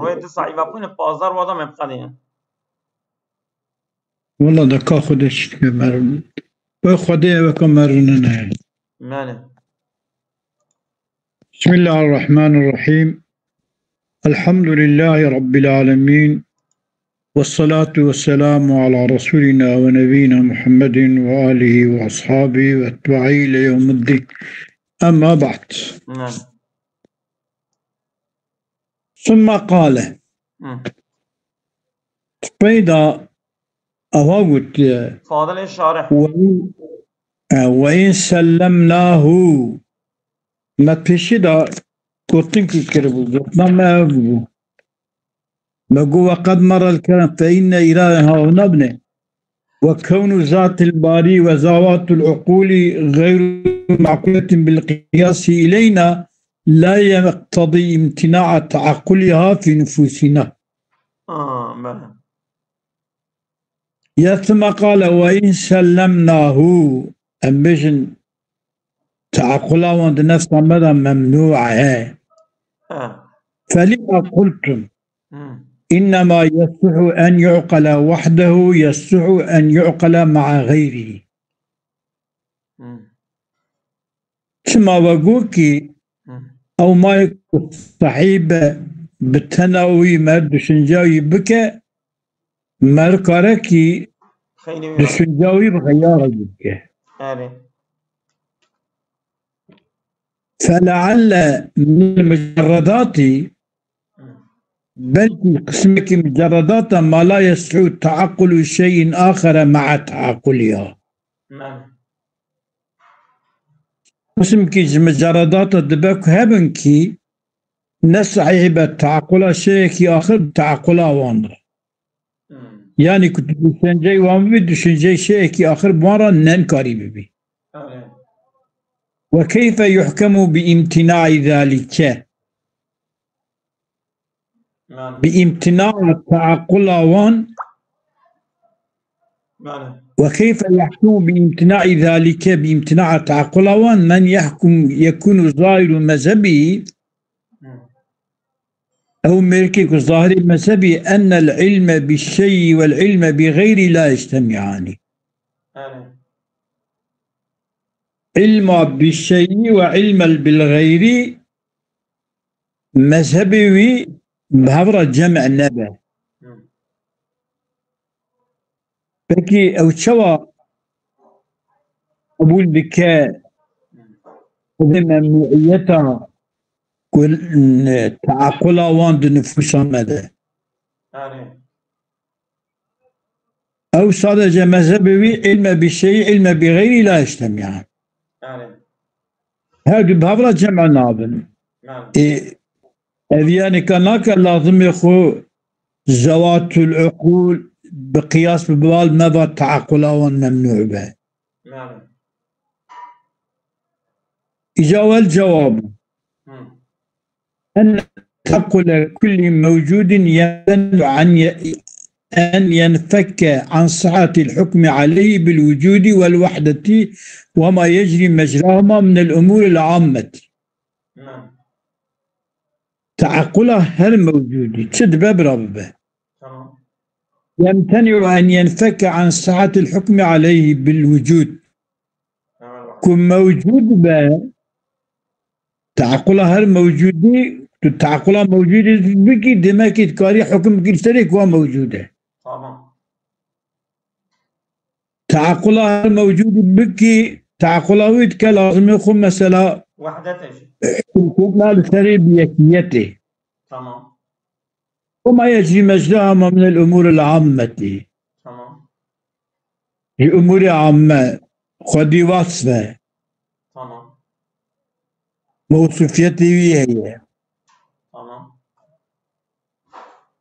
روی دو صحیفه کنه پازار وادا مبقدین والله دکا خودش که مرون و خودی وکا مرونه نه. ماله بسم الله الرحمن الرحيم الحمد لله رب العالمين والصلاة والسلام على رسولنا ونبينا محمد وآله وأصحابه واتباعه إلى يوم الدين أما بعد ماله ثم قال بيدا أواغت فاضل الشارح وإن سلمناه ما تشيدا قلتن كي كربو قلتنا ما أبو بقوا وقد مر الكلام فإن إلهها ونبنه وكون ذات الباري وذوات العقول غير معقولة بالقياس إلينا لا يقتضي امتناع تعقلها في نفوسنا. بله ثم قال وإن سلمناه أمبجن تعقلها وانت نفس مدى ممنوعة فلما قلتم إنما يصح أن يعقل وحده يصح أن يعقل مع غيره كما وقوكي أو ما يكون صحيب بالتناوي مرد شنجاوي بك مركاركي شنجاوي بغيار بك فلعل من المجردات بل قسمك مجردات ما لا يصح تعقل شيء آخر مع تعقلها. قسمك مجردات دبك هبنكي نسعي بتعقل شيء آخر تعقلها واندر. يعني كنت بسنجي وام بدشنجي شيء آخر بوارا ننكاري ببي. وكيف يحكم بامتناع ذلك؟ بامتناع التعقل وان وكيف يحكم بامتناع ذلك بامتناع التعقل وان من يحكم يكون ظاهر مذهبي أو ملكك ظاهر مذهبي أن العلم بالشيء والعلم بغير لا يجتمعان. علم بالشيء وعلم بالغير مذهبي بهبرة جمع نبا بكي أو شوى أقول بك ممنوعيتها كل تعقلها واند نفوسها مدى أو صادج مذهبي علم بالشيء علم بغير لا يجتمعان. هذا بهبرة جمع نابل يعني كانك لازم يخو ذوات العقول بقياس ببال ما تعقلها ممنوع به. إجابة الجواب أن تعقل كل موجود يمتنع عن أن ينفك عن صحة الحكم عليه بالوجود والوحدة وما يجري مجراهما من الأمور العامة. تعقله هل موجود تشد باب ربه يمتنع أن ينفك عن صحة الحكم عليه بالوجود كن موجود به تعقله هل موجود تعقله موجود بكي دماغي تكاري حكم كيشترك هو موجوده تعقله هل موجود بكي تعقله لازم يكون مثلا وحدته حكمنا لتربيته تمام وما يجري مجراها من الأمور العامة تمام الأمور عامة خدي وصفة تمام موصوفيته هي تمام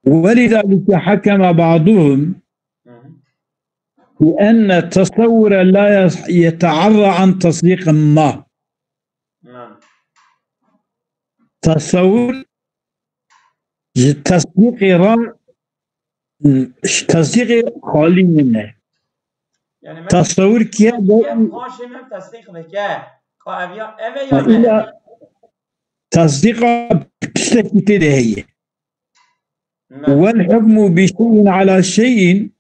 ولذلك حكم بعضهم بأن التصور لا يتعرى عن تصديق ما. تصور تصديق خالي منه يعني تصور كيا ماشي من تصديق بكا قابيا أبي تصديق تشتكي هي والحكم بشيء على شيء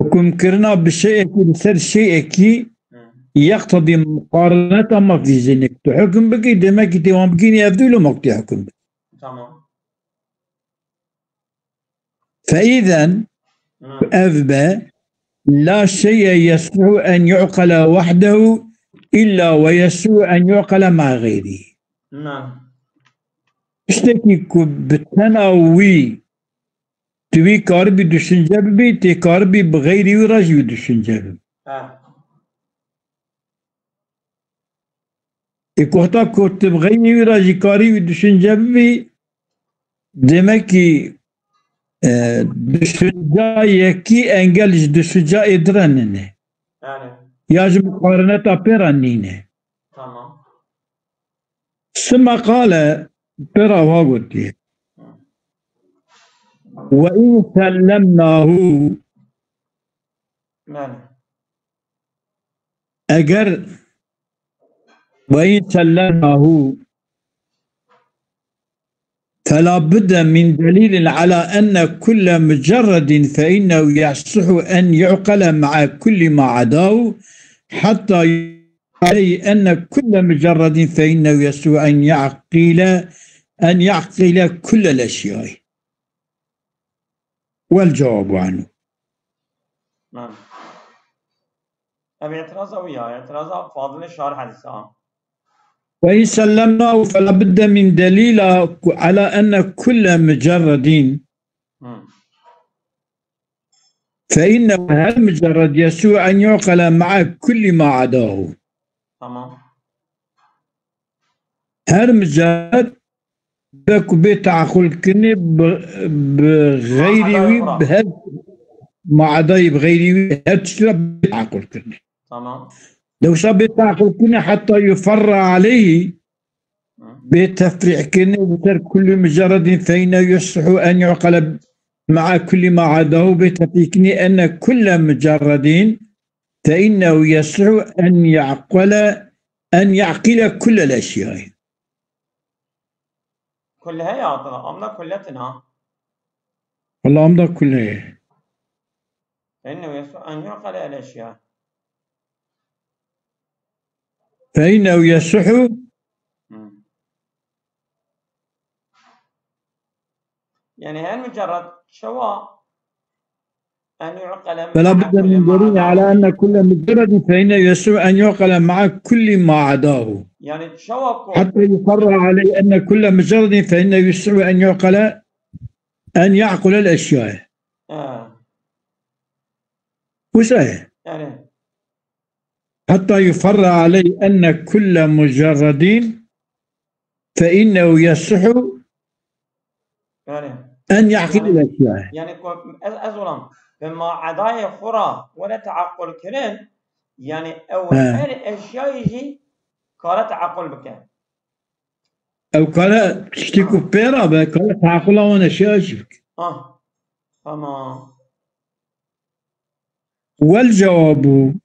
حكم كرنا بالشيء بسر شيء كي يقتضي مقارنة ما في ذهنك تحكم بكي دمك دوام بكيني يبدو ما حكم بك. تمام. فإذا أذبى لا شيء يصلح أن يعقل وحده إلا ويسوء أن يعقل مع غيره. نعم. اشتكي بالتناوي تبي كاربي düşünce بي تي كاربي بغيري وراجي düşünce. İkohta kotib gayri viraji kari düşünce bir demek ki düşünce ki engel düşünce edirenine. Yani. Yacı mukarene taperanine. Tamam. Sıma kale pera vagutti. Ve in sellemnahu Yani. eğer وإن سلمناه فلا بد من دليل على أن كل مجرد فإنه يصح أن يعقل مع كل ما عداه حتى عليه أن كل مجرد فإنه يصح أن يعقل كل الأشياء. والجواب عنه. نعم. أبي اعتراض وياه اعتراض فاضل الشارح حديثا. وإن سلمناه فلا بد من دليل على أن كل مجرد فإنه هل مجرد يسوع أن يعقل مع كل ما عداه. تمام. هل مجرد بتعقل كني بغيري بهذا ما عداي بغيري هل تشرب بتعقل كني. تمام. لو شاب تعقل كني حتى يفرع عليه بتفريع كني بتر كل مجرد فإنه يصح أن يعقل مع كل ما عداه بتفريقني أن كل مجرد فإنه يصح أن يعقل كل الأشياء. كلها يا عطنا أمنا كلتنا. والله أمنا كلها. فإنه يصح أن يعقل الأشياء. فإنه يصح يعني هل مجرد شواء أن يعقل فلا بد من دليل على أن كل مجرد فإنه يصح أن يعقل مع كل ما عداه. يعني شواء حتى يقرر عليه أن كل مجرد فإنه يصح أن يعقل الأشياء. وصحيح. يعني حتى يفرع عليه أن كل مجرد فإنه يصح أن يعقل الأشياء. يعني أزولم بما عداي خرا ولا تعقل كرن يعني أول الأشياء يجي كارت تعقل بك. أو كلا تشتكوا بيرا بكلا تعقل وانا أشياء يجيك. تمام. والجواب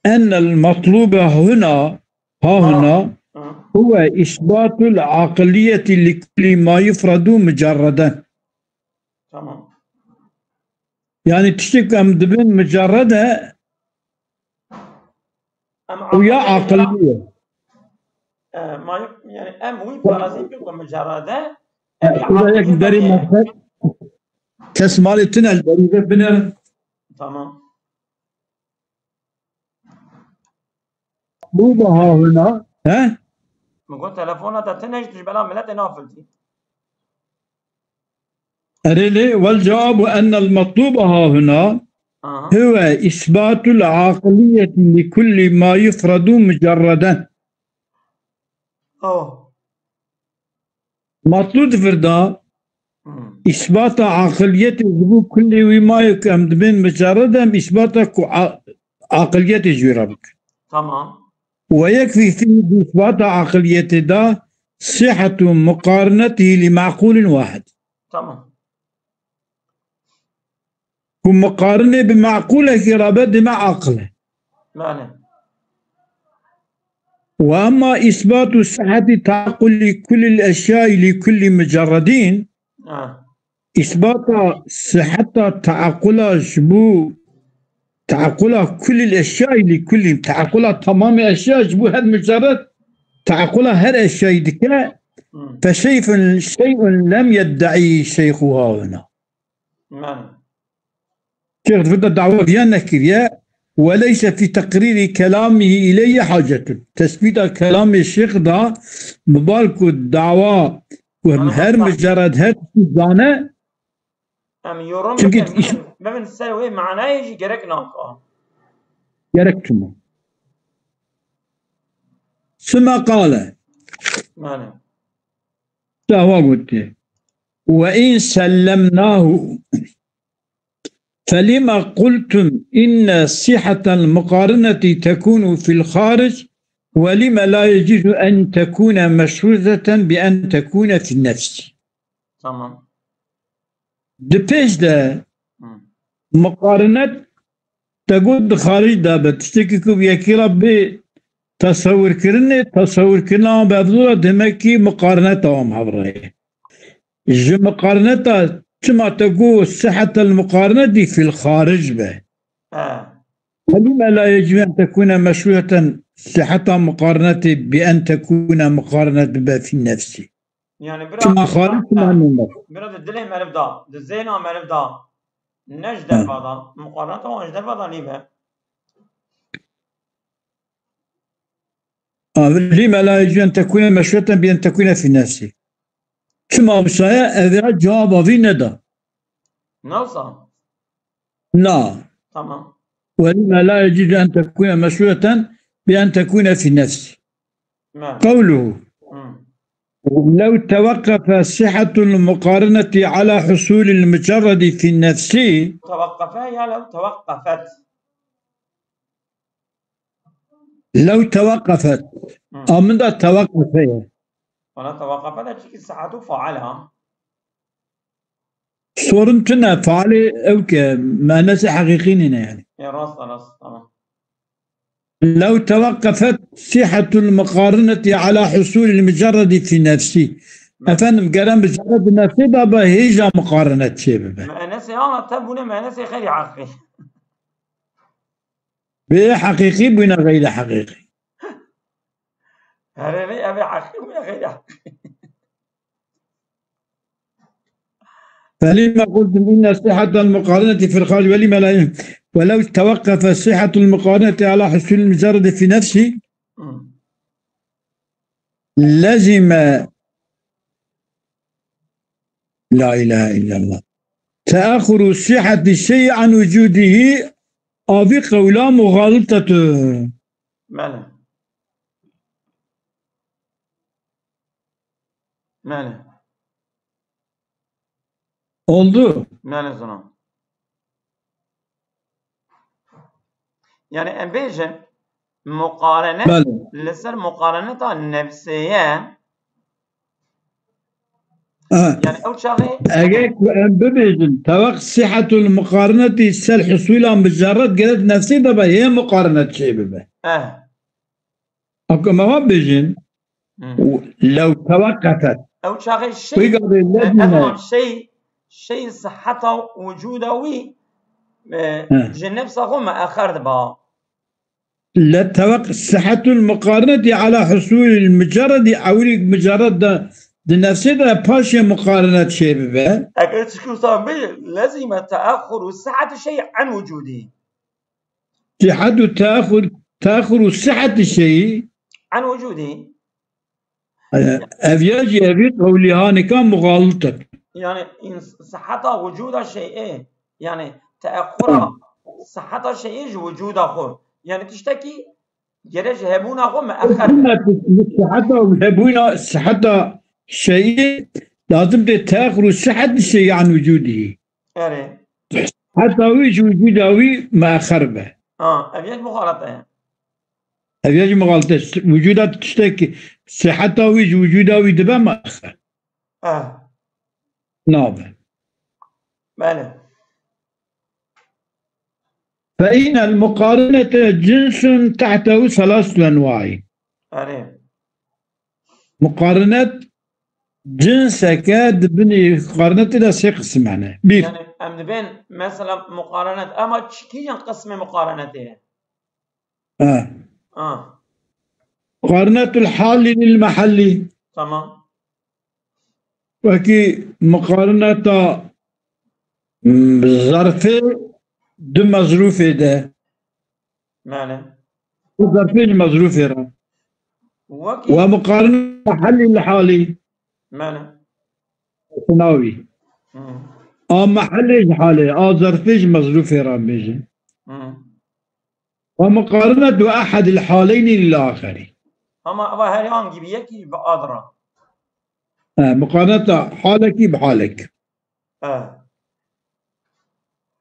أن المطلوب هنا هو إثبات العقلية لكل ما يفرد مجردا. تمام. يعني تشتكي أم دبن مجردة ويا عقلية. ما يعني أم وي فرازين بيكون مجردة. دري مثلا كسمالي تنال دري بنر. تمام. مطلوبها هنا مقول تلفونها تنج تجبلها ملت نافلتي. أريلي والجواب أن المطلوب هنا هو إثبات العقلية لكل ما يفرد مجردا. مطلوب فردا إثبات عقلية كل ما يكمد من مجردا إثبات عقلية جربك. تمام. ويكفي في إثبات عقلية دا صحة مقارنته لمعقول واحد. تمام. ومقارنة بمعقولة قرابة مع عقله. معنى وأما إثبات صحة تعقل كل الأشياء لكل مجردين، إثبات صحة تعقل جبو تعقل كل الأشياء لكل تعقل تمام الأشياء جبو هذا مجرد تعقل هر الشيء ذكاء، شيء لم يدعي شيخها هنا. شيخ فدا الدعوة فيها كريا، وليس في تقرير كلامه إليه حاجة. تثبيت كلام الشيخ دا مبالك الدعوة وهر مجرد هر زانه يورم بمن سلوي معناه يجي جرك ناقا جركتما. ثم قال فهو قلت وإن سلمناه فلما قلتم إن صحة المقارنة تكون في الخارج، ولما لا يجوز أن تكون مشروطة بأن تكون في النفس. تمام. دبيش ده مقارنة تقول خارج ده بتشتكي بيكي ربي تصور كرنا بأفضل دمكي مقارنة توام حبره جو مقارنة كما تقول صحة المقارنة في الخارج به. ولما لا يجب أن تكون مشروعة صحة مقارنة بأن تكون مقارنة به في النفس. يعني كما خارج كما نمر براد الدلي مالف دا دزينا مالف دا نجد الفضا مقارنة ونجد الفضا لما لما لا يجب أن تكون مشروعة بأن تكون في النفس. كما بسايا أذرا جواب في ندى نوصا لا. تمام. ولما لا يجب أن تكون مشروعة بأن تكون في النفس. قوله لو توقف صحة المقارنة على حصول المجرد في النفس. توقفها يا لو توقفت. لو توقفت أمدا توقفها ولا توقفت أشيك صحته فعلها صورتنا فعلي أوكي ما نسي حقيقين هنا يعني يا راس تمام. لو توقفت صحة المقارنة على حصول المجرد في نفسي أفهم قرام مجرد نفسي بابا هيجا مقارنة شيء ما نسي أنا تبونه ما نسي خير حقيقي بيه حقيقي بنا غير حقيقي هرني أبي حقيقي ويا غير حقيقي. فلما قلتم إن صحة المقارنة في الخارج ولما لا ولو توقف صحة المقارنة على حصول المجرد في نفسه لزم لا إله إلا الله تأخر صحة الشيء عن وجوده أو بقولا مغالطته. ماله oldu. ماله زنان يعني أبيجن مقارنة لسر مقارنة النفسية يعني أول شيء أجيك ببيجن توقع صحة المقارنة سل حصولها مجرد قلت نفسي طبعا هي مقارنة شيء ببه أكو ما بيجن لو توقفت أول شيء صحته وجوده جنب هم أخرت بها لا توقع صحة المقارنة على حصول المجرد أو مجرد نفسه ده باشا مقارنة شيء ببه أكيد شكو صامبي لازم تأخر صحة الشيء عن وجوده. صحة تأخر صحة الشيء عن وجوده أفياجي أفيد قولي كان مغالطة يعني صحة وجود الشيء يعني تأخر صحة الشيء وجود أخو يعني تشتكي جرج هبون أخو مأخر صحة الشيء لازم تأخر صحة الشيء عن وجوده حتى وجوده مأخر به أبيات مغالطة أبيات مغالطة وجودات تشتكي صحة وجوده دبا مأخر نعم. بله. فإن المقارنة جنس تحته ثلاث أنواع. أري مقارنة جنسك بني مقارنة إلى سي قسم معناه بير. يعني أم بين مثلا مقارنة أما كي قسم مقارنته مقارنة الحال للمحلي تمام وكي مقارنة ظرفي دو مظروفي ده معنى ظرفين مظروفي را وكي ومقارنة محلي الحالي معنى تناوي محلي حالي ظرفيش مظروفي را بيجي ومقارنة أحد الحالين للآخر أما هل هانجي بيكي بأدرى مقارنة حالك بحالك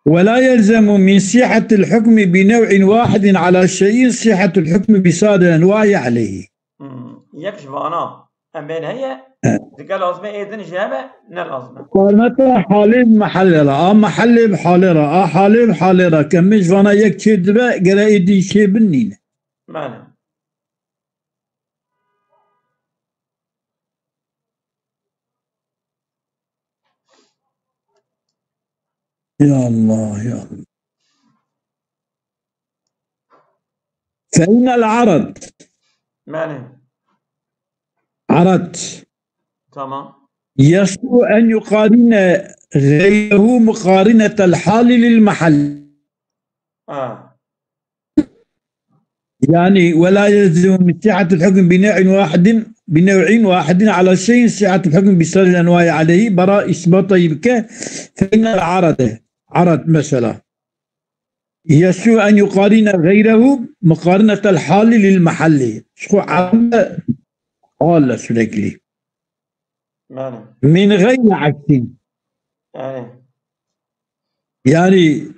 ولا يلزم من صحة الحكم بنوع واحد على شيء صحة الحكم بسائر الأنواع عليه. يكشف أنا أم بين هي ذكر لازمة إذن جابة نلازمة مقارنة حالي بمحلرة محلي بحالرة حالي بحالرة كمش فانا يك شيء دبا قرأي دي شيء بنين معنى يا الله يا الله. فإن العرض معنى عرض تمام يسوء أن يقارن غيره مقارنة الحال للمحل يعني ولا يلزم من صحة الحكم بنوع واحد على شيء صحة الحكم بسائر الأنواع عليه براء إثبات طيبك. فإن العرض عرض مثلا يسوء أن يقارن غيره مقارنة الحال للمحل شو عرض قال سلكلي من غير عكس يعني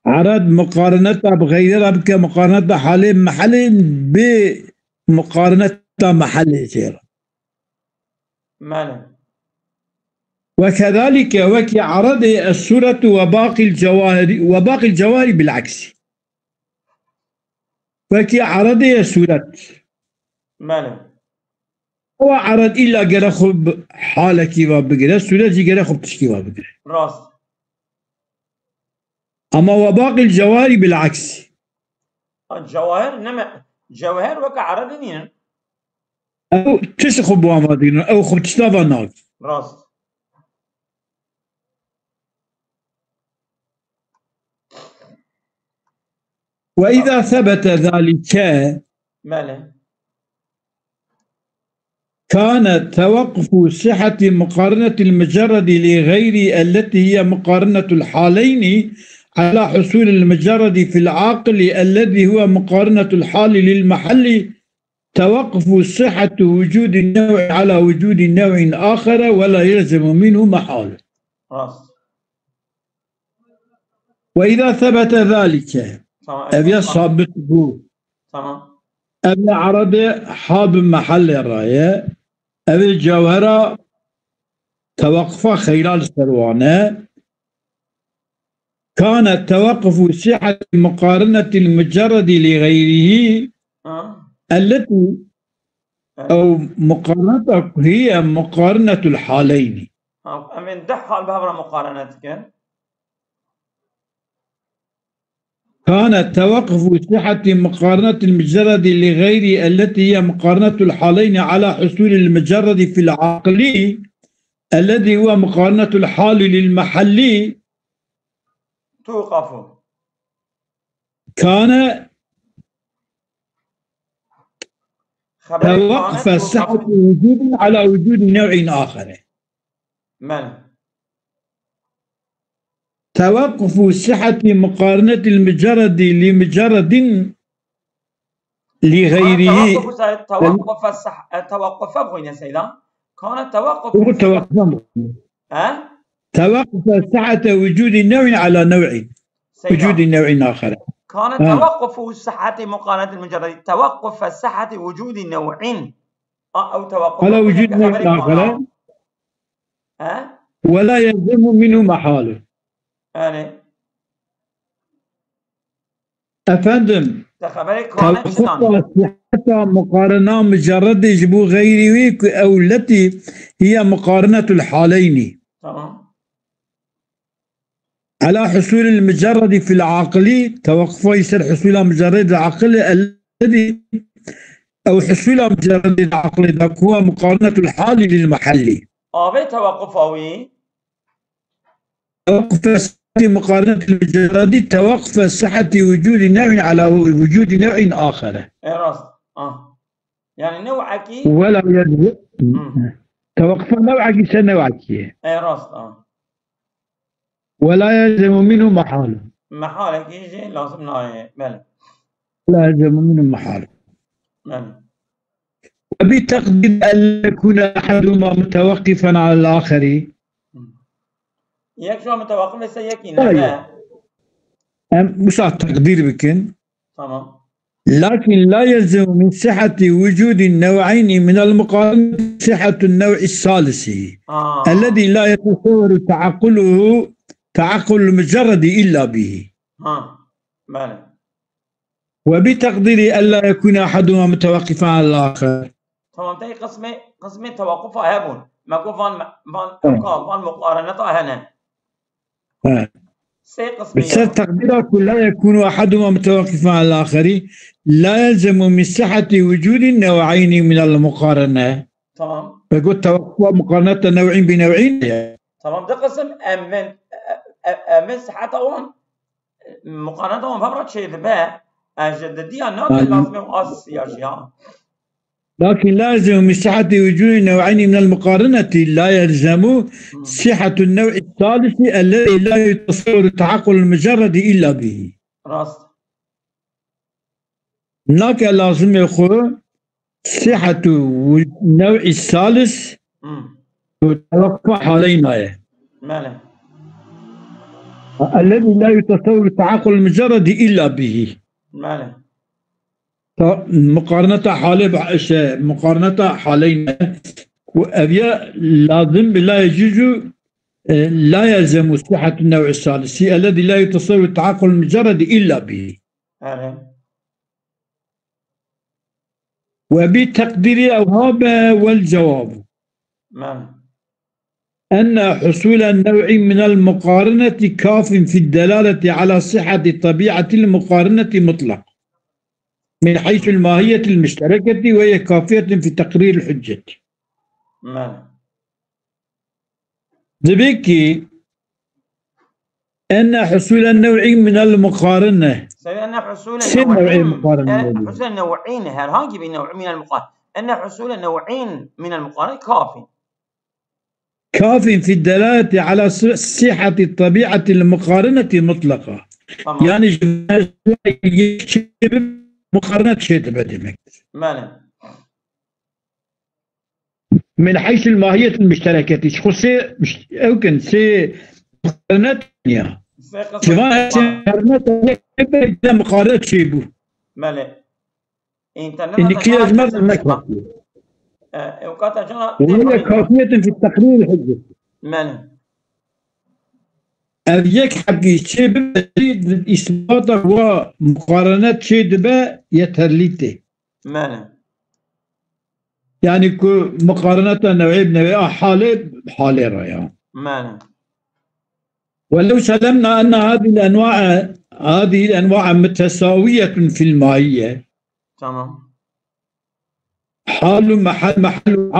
عرض مقارنتها بغيرها كمقارنتها حالين محل بمقارنتها محل سيرة وكذلك وكي عرض السورة وباقي الجواهر بالعكس وكي عرض السورة هو عرض إلا قرخب حالك وابقر السورة جي قرخب تشكي وابقر راس أما وباقي الجواهر بالعكس الجواهر نما جواهر وكا عرضين أو تسخب وامادين أو خب تشتابا ناك راس وإذا ثبت ذلك كان توقف صحة مقارنة المجرد لغير التي هي مقارنة الحالين على حصول المجرد في العاقل الذي هو مقارنة الحال للمحل توقف صحة وجود النوع على وجود نوع آخر ولا يلزم منه محال. وإذا ثبت ذلك أبي صابته أبي عرض حاب محل الراية أبي الجوهرة توقف خلال سروانة كان توقف صحة مقارنة المجرد لغيره التي أو مقارنتك هي مقارنة الحالين. أمين دحال بهبرة مقارنتك كان توقف صحة مقارنة المجرد لغير التي هي مقارنة الحالين على حصول المجرد في العقل الذي هو مقارنة الحال للمحل توقف كان توقف صحة وجود على وجود نوع آخر. توقف صحة مقارنة المجرد لمجرد لغيره توقف أبغي يا سيدان كان توقف توقف صحة وجود نوع على نوع وجود نوع آخر كان توقف صحة مقارنة المجرد توقف صحة وجود نوع أو توقف على وجود نوع آخر ولا يلزم منه محال. أنا أفندم تخبري كانت توقف شداني صحتها مقارنة مجرد يجبو غيره أو التي هي مقارنة الحالين تمام على حصول المجرد في العقل. توقف يصير حصول مجرد العقل الذي أو حصول مجرد العقل ذاك هو مقارنة الحال للمحل. آبي توقفاوي توقف مقارنة المجرد توقف صحة وجود نوع على وجود نوع آخر راست يعني نوعك ولا يجب توقف نوعك نوعك راست ولا يلزم منه محال. محالك يجي لازم ناي بلى لا يلزم منه محال. بلى وبتقدير أن يكون أحدهما متوقفا على الآخر. يكشف متوقف ليس يكين طيب مش على التقدير بكن، تمام لكن لا يلزم من صحة وجود النوعين من المقارنة صحة النوع الثالث الذي لا يتصور تعقل المجرد إلا به. بلى وبتقدير ألا يكون أحدهما متوقفا على الآخر. تمام تاي قسمي توقفها هبون ماكو فان مقارنتها هنا سي قسمي بس تقديرك لا يكون أحدهما متوقفا على الآخر لا يلزم من صحة وجود النوعين من المقارنة. تمام فقلت توقف مقارنة نوع بنوعين. تمام ده قسم من صحتهم مقارنتهم ببرد شيء ذبه جددية نوع لازم يقاس أشياء. لكن لازم من صحة وجود النوعين من المقارنة لا يلزم صحة النوع الثالث الذي لا يتصور تعقل المجرد إلا به. راست هناك لازم يكون صحة النوع الثالث توقف حالينا ماله الذي لا يتصور تعقل المجرد إلا به. ماله مقارنة حالين وأبيا لازم لا يجوز لا يلزم صحة النوع الثالث الذي لا يتصور التعقل المجرد إلا به. وبتقدير أوهاب والجواب أن حصول النوع من المقارنة كاف في الدلالة على صحة طبيعة المقارنة مطلق من حيث الماهية المشتركة وهي كافية في تقرير الحجة. ذبيكي أن حصول النوع من المقارنة أن حصول النوعين هل هاجي بنوع من المقارنة أن حصول النوعين من المقارنة كاف في الدلالة على صحة طبيعة المقارنة مطلقة. يعني مقارنة شيء تبدي من حيث الماهية المشتركة خصي ممكن سي مقارنة مقارنة شيء ماله إنك يجمع المكتب وهي كافية في التقرير الحجة. ماله أذيك حقي شيء بزيد إثبات ومقارنة شيء دبا يترليته. ماله يعني مقارنة نوعي بنوعي حالي رأيان. ماله ولو سلمنا أن هذه الأنواع متساوية في الماهية. تمام حال حال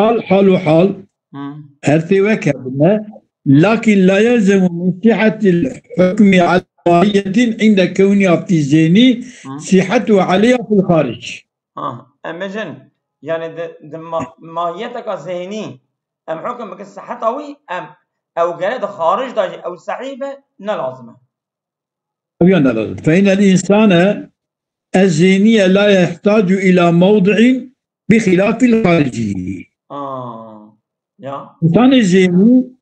هذه وكذا، لكن لا يلزم من صحة الحكم على ماهية عند كونها في ذهني صحته عليها في الخارج. أمجن يعني ماهيتك ذهني أم حكم بك صحتوي أم أو جلد خارج داجي أو صعيبة نلازمه. فإن الإنسان الذهني لا يحتاج إلى موضع بخلاف الخارجي. الإنسان الذهني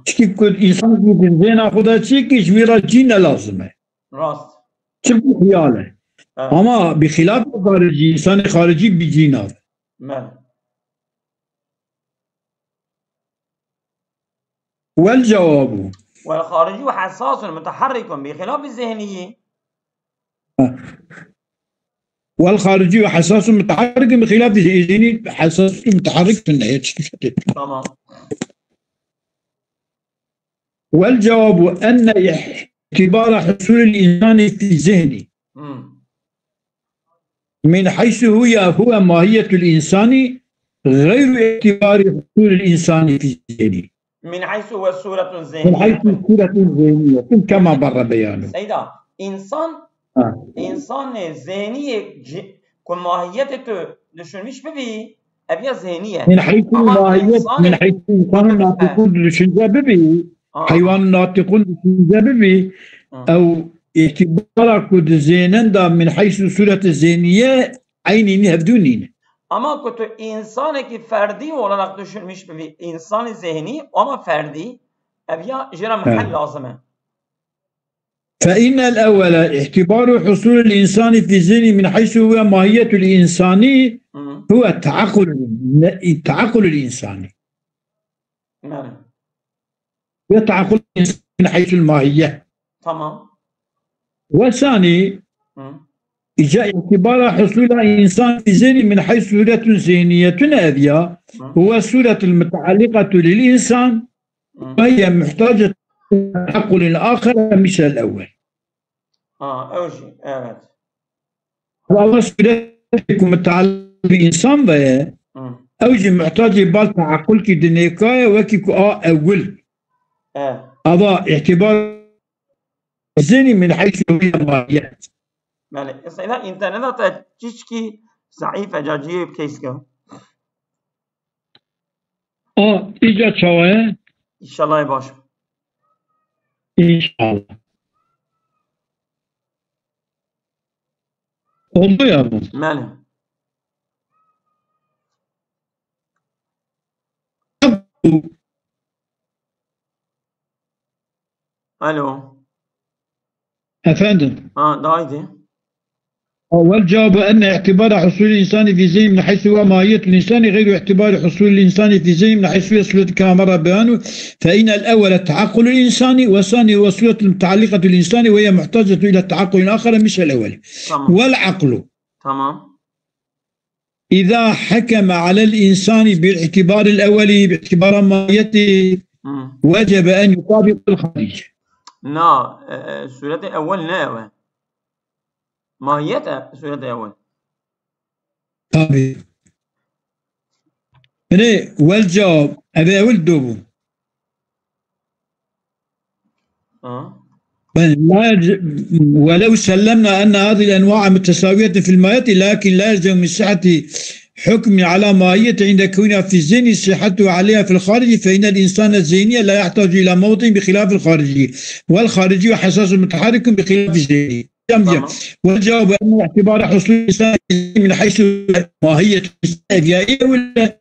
كيف كل إنسان يمكن زين خدا شيء كشميرة جينا لازمه. راست. شوف خياله. أما بخلاف الخارجي إنسان خارجي بيجينا. والجواب والخارجي حساس متحرك بخلاف الذهني. والخارجي حساس متحرك بخلاف ذهني حساس متحرك في النهاية. تمام. والجواب أن اعتبار حصول الإنسان في ذهنه من حيث هو ماهية الإنسان غير اعتبار حصول الإنسان في ذهنه من حيث هو صورة ذهنية. من حيث صورة ذهنية كما بر بيانه. سيدا إنسان ذهني كل ماهيته düşünmüş ببي أبيا ذهنية. من حيث الماهية من حيث إنسان ناطقون düşünce ببي حيوان ناطقون düşünce ببي أو اعتبار كود ذهنن دا من حيث صورة الذهنية عينين هفدونين. Ama kötü insanı ki ferdi olarak düşünmüş bir insan zihni ama ferdi أبيا جرى محل لازمه. فإن الأول اعتبار حصول الإنسان في الذهن من حيث هو ماهية الإنسان هو التعقل الإنساني. نعم. يتعقل الإنسان من حيث الماهية. تمام. والثاني إجاء اعتبار حصول الإنسان في الذهن من حيث صورة ذهنية أبيا هو الصورة المتعلقة للإنسان وهي محتاجة تعقل الآخر مثل الأول. أول شيء evet. والله صورتكم متعلقة بالإنسان وهي أوجه محتاجة بال تعقل كي دنيكاية وكيكو أول. هذا اعتبار الذهن من حيث هي الماهية. بله إذا إنترنت تشكي ضعيفة جاجيه بكيس كه. إيجا شوية. إن شاء الله يباش. إن شاء الله. oldu ya bu. بله. ألو. Efendim. دايدي. والجواب أن اعتبار حصول الإنسان في ذهن من حيث هو ماهية الإنسان غير اعتبار حصول الإنسان في ذهن من حيث هو صورة كما مر بيانه. فإن الأول تعقل الإنسان والثاني هو صورة المتعلقة بالإنسان وهي محتاجة إلى التعقل الآخر مش الأول. تمام. والعقل تمام. إذا حكم على الإنسان بالاعتبار الأولي باعتبار ماهيته وجب أن يطابق الخارج. نا سورة أول نا ماهيتها سورة أول. طبيعي. والجواب أبي أول دوبو. ولو سلمنا أن هذه الأنواع متساوية في الماهية لكن لا يلزم من صحة حكم على ماهية عند كونها في الذهن صحته عليها في الخارج فإن الإنسان الذهني لا يحتاج إلى موطن بخلاف الخارجي والخارجي حساس متحرك بخلاف الذهني. والجواب أن اعتبار حصول الإنسان من حيث ماهية الأبيائية ولا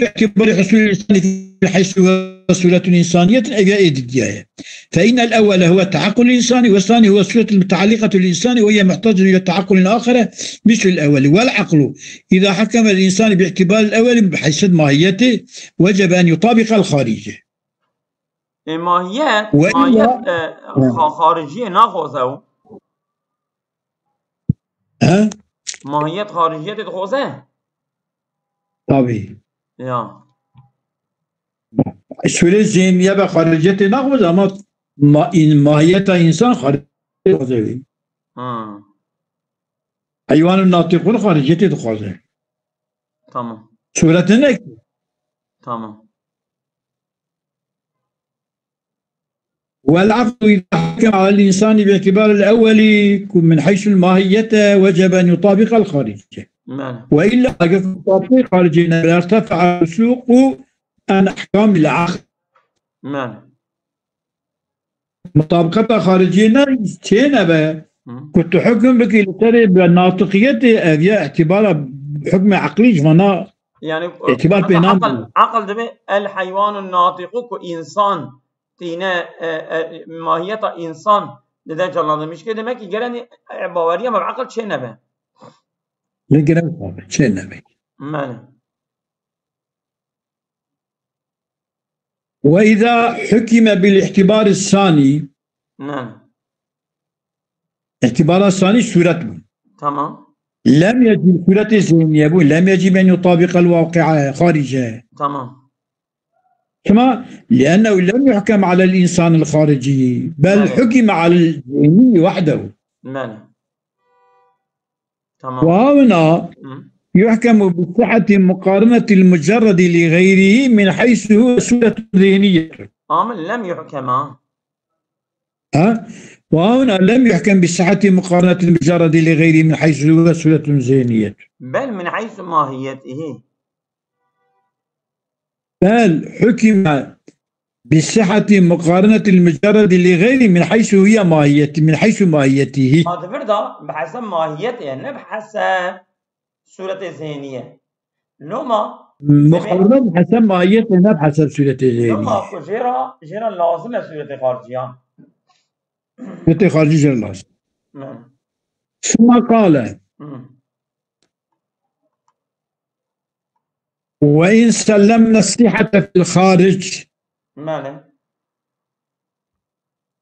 اعتبار حصول الإنسان من حيث هو صورة إنسانية أبيائية ضدية. فإن الأول هو التعقل الإنساني والثاني هو الصورة المتعلقة للإنسان وهي محتاجة إلى تعقل آخر مثل الأول. والعقل إذا حكم الإنسان باعتبار الأول بحيث ماهيته وجب أن يطابق الخارجي. ماهية خارجية ناخذه. ماهية خارجية تخوزه. طبيعي. يا. السورة الذهنية بخارجية ناخذه أما ماهية إنسان خارجية تخوزه. حيوان الناطقون خارجية تخوزه. تمام. سورة النك. تمام. والعقل إذا حكم على الإنسان باعتبار الأول من حيث الماهية وجب أن يطابق الخارج. وإلا يطابق الخارج ارتفع السوق عن أحكام العقل. مطابقة خارجية تينا كنت حكم بك لتري بالناطقية أبيا اعتبار حكم عقلي فانا يعني اعتبار بينام عقل دبي الحيوان الناطق كإنسان تينا ماهية إنسان لذا جلنا مش كده ماكي جراني باورية ما بعقل شيء نبه لجرا شيء نبه ماله. وإذا حكم بالاعتبار الثاني نعم. اعتبار الثاني صورته تمام. لم يجب صورة الذهنية لم يجب أن يطابق الواقع خارجه. تمام. كما لأنه لم يحكم على الإنسان الخارجي بل ماله. حكم على الذهني وحده. ماله. تمام. وهنا يحكم بصحة مقارنة المجرد لغيره من حيث هو صورة ذهنية. لم يحكم. وهنا لم يحكم بصحة مقارنة المجرد لغيره من حيث هو صورة ذهنية بل من حيث ماهيته. بل حكم بصحة مقارنة المجرد لغيره من حيث هي ماهيته من حيث ماهيته. هذا فردا بحسب ماهيته لا بحسب صورة ذهنية. لما مقارنة بحسب ماهيته لا بحسب صورة ذهنية. لما جرى لازم صورة خارجية. صورة خارجية لازم. ثم قال وإن سلمنا الصحة في الخارج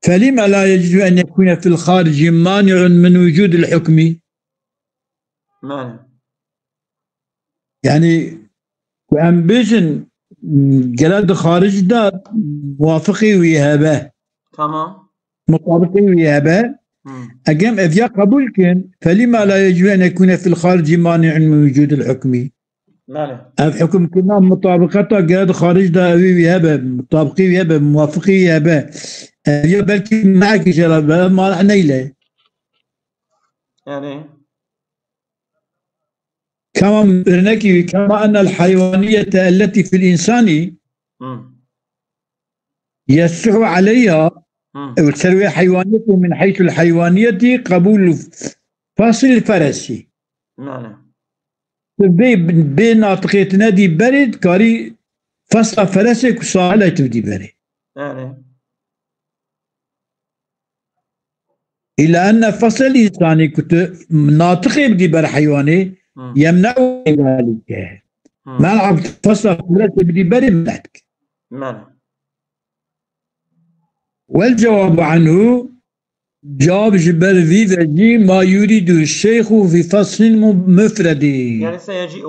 فلما لا يجوز أن يكون في الخارج مانع من وجود الحكم. يعني وأنبيشن جلاد خارج دا موافقي ويهابه. تمام. مطابقي ويهابه. أجام إذا قبول كان فلما لا يجوز أن يكون في الخارج مانع من وجود الحكم. الحكم كنا مطابقته جلاد خارج دا ويهابه مطابقي ويهابه موافقي ويهابه. يا بلكي معك جلاد ما راح نيله. يعني كما أن الحيوانية التي في الإنسان يصح عليها أو تسوي حيوانية من حيث الحيوانية قبول فاصل الفرس. بين ناطقية نادي برد كاري فصل فرسك وصالة تبدي برد. إلا أن فصل الإنساني كنت ناطقي بدي بر حيواني يمنع ذلك. ملعب فصل فرسك بدي برد منعك. والجواب عنه جواب جبل في ما يريد الشيخ في فصل مفرد. يعني سيجيء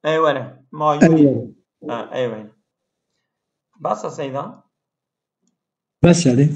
أيوة ما يريد. أيوة بس سيدا بس عليه